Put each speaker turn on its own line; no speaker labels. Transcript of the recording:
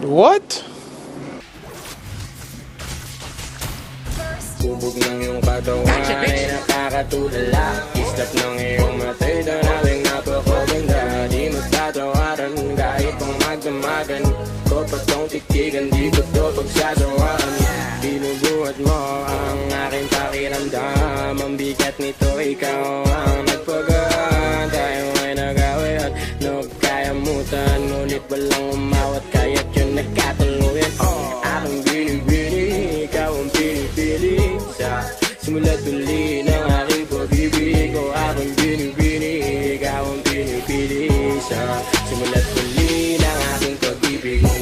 What?
Subog ng iyong katawan ay nakakatulala. Islap ng iyong matay na namin napakaganda. Di magtatawaran kahit pang magdamagan ko pa tong titigan, di ko to pagsasawaan. Binubuhat mo ang aking pakiramdam. Ang bigat nito, ikaw ang nagpagaan. Tayo ay nag-away at nagkayamutan, ngunit walang umawat kaya't yun nagkatuluyan. Aking binibini, ikaw ang pinipili sa simula't uli ng aking pag-ibig ko. Aking binibini, ikaw ang pinipili sa simula't uli ng aking pag-ibig.